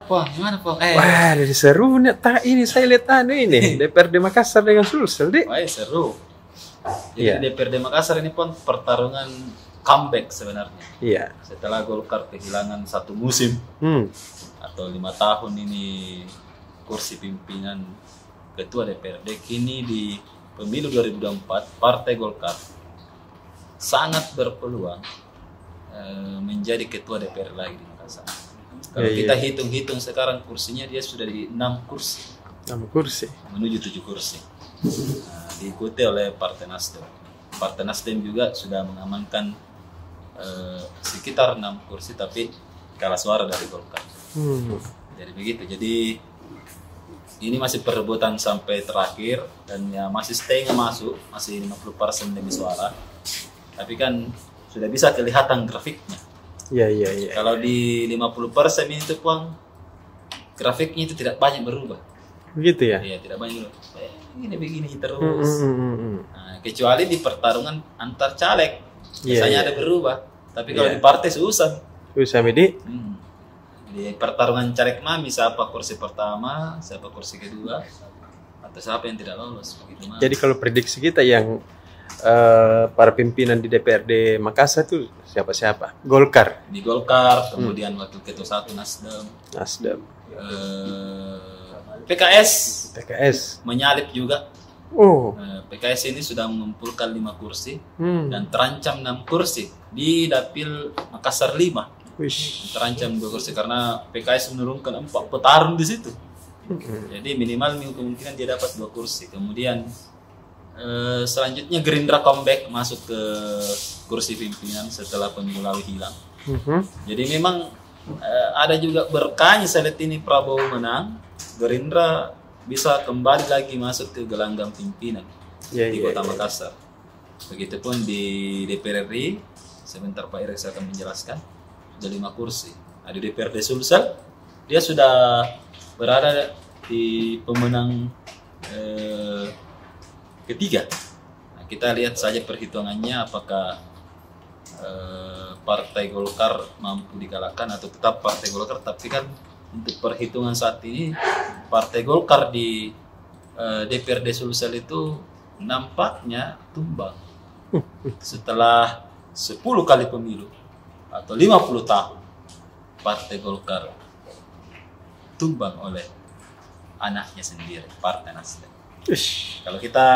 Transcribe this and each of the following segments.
Wah, gimana Pong? Wah, dari seru nih. Tak ini saya lihat ini DPRD Makassar dengan Sulsel, Dek. Wah, seru. Jadi Iya. DPRD Makassar ini pun pertarungan comeback sebenarnya. Iya. Setelah Golkar kehilangan 1 musim atau 5 tahun ini kursi pimpinan ketua DPRD, kini di pemilu 2024 Partai Golkar sangat berpeluang menjadi ketua DPR lagi di Makassar. Kalau kita hitung-hitung sekarang kursinya dia sudah di 6 kursi. 6 kursi. Menuju 7 kursi. Nah, diikuti oleh Partai Nasdem. Partai Nasdem juga sudah mengamankan sekitar 6 kursi tapi kalah suara dari Golkar. Jadi begitu. Jadi ini masih perebutan sampai terakhir dan ya masih setengah masuk, masih 50% demi suara. Tapi kan sudah bisa kelihatan grafiknya. Iya. Kalau di 50% itu Puang, grafiknya itu tidak banyak berubah. Begitu ya? Iya, tidak banyak berubah. Begini terus. Nah, kecuali di pertarungan antar caleg. Biasanya ada berubah. Tapi kalau di partai susah. Susah, Medi. Di pertarungan caleg mami, siapa kursi pertama, siapa kursi kedua, atau siapa yang tidak lolos. Begitu, jadi kalau prediksi kita yang para pimpinan di DPRD Makassar itu siapa-siapa? Golkar. Di Golkar, kemudian wakil ketua 1 Nasdem. PKS menyalip juga. PKS ini sudah mengumpulkan 5 kursi dan terancam 6 kursi di Dapil Makassar 5. Terancam 2 kursi karena PKS menurunkan 4 petarung di situ. Jadi minimal kemungkinan dia dapat 2 kursi. Kemudian selanjutnya Gerindra comeback masuk ke kursi pimpinan setelah pemilu lalu hilang. Jadi memang ada juga berkahnya saya lihat ini Prabowo menang, Gerindra bisa kembali lagi masuk ke gelanggang pimpinan di Kota Makassar. Begitupun di DPR RI, sebentar Pak Irex akan menjelaskan, sudah 5 kursi. Di DPRD Sulsel, dia sudah berada di pemenang ketiga. Nah, kita lihat saja perhitungannya apakah Partai Golkar mampu dikalahkan atau tetap Partai Golkar. Tapi kan untuk perhitungan saat ini Partai Golkar di DPRD Sulsel itu nampaknya tumbang setelah 10 kali pemilu atau 50 tahun Partai Golkar tumbang oleh anaknya sendiri, Partai Nasdem. Kalau kita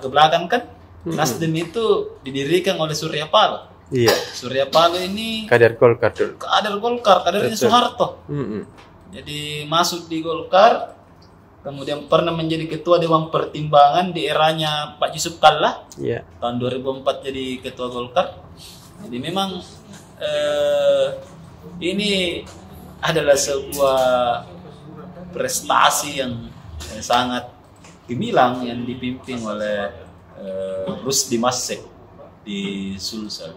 ke belakang kan Nasdem itu didirikan oleh Surya Paloh. Iya. Surya Paloh ini kader Golkar dulu. Kadernya Soeharto. Jadi masuk di Golkar, kemudian pernah menjadi ketua Dewan Pertimbangan di eranya Pak Yusuf Kalla. Iya. Tahun 2004 jadi ketua Golkar. Jadi memang ini adalah sebuah prestasi yang sangat gemilang yang dipimpin oleh Rusdi Masseh di Sulsel.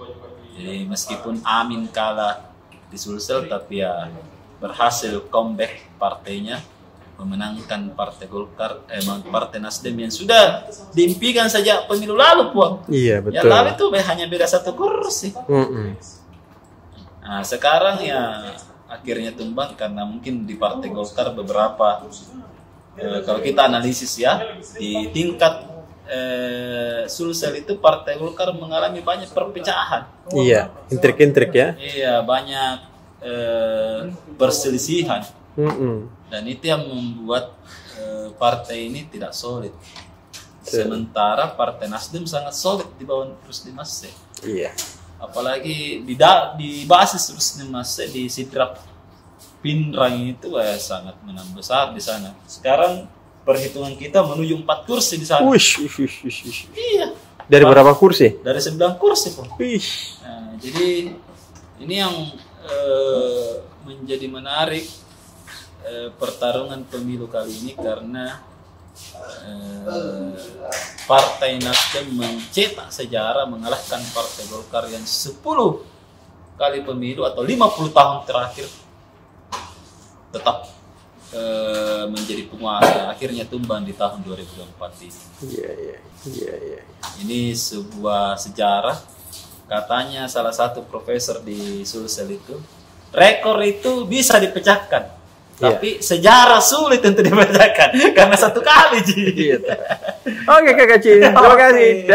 Jadi meskipun Amin kalah di Sulsel, tapi ya berhasil comeback partainya, memenangkan Partai Golkar, Partai Nasdem yang sudah diimpikan saja pemilu lalu, Puan. Iya, betul. Ya lalu itu hanya beda 1 kursi. Nah sekarang ya akhirnya tumbang karena mungkin di Partai Golkar beberapa kalau kita analisis ya di tingkat Sulsel itu Partai Golkar mengalami banyak perpecahan. Iya, intrik-intrik ya. Iya, banyak perselisihan. Dan itu yang membuat partai ini tidak solid. Sementara Partai Nasdem sangat solid di bawah Rusdi Masseh. Iya. Apalagi di basis Rusdi Masseh di Sidrap Pinrang itu sangat menang besar di sana. Sekarang perhitungan kita menuju 4 kursi di sana. Iya. Dari berapa kursi? Dari 9 kursi pun. Nah, jadi ini yang menjadi menarik pertarungan pemilu kali ini karena Partai Nasdem mencetak sejarah mengalahkan Partai Golkar yang 10 kali pemilu atau 50 tahun terakhir tetap menjadi penguasa, akhirnya tumbang di tahun 2024 ini. Iya. Ini sebuah sejarah. Katanya salah satu profesor di Sulsel itu rekor itu bisa dipecahkan. Tapi sejarah sulit untuk dipecahkan karena satu kali. Oke Kakak Cin, terima kasih.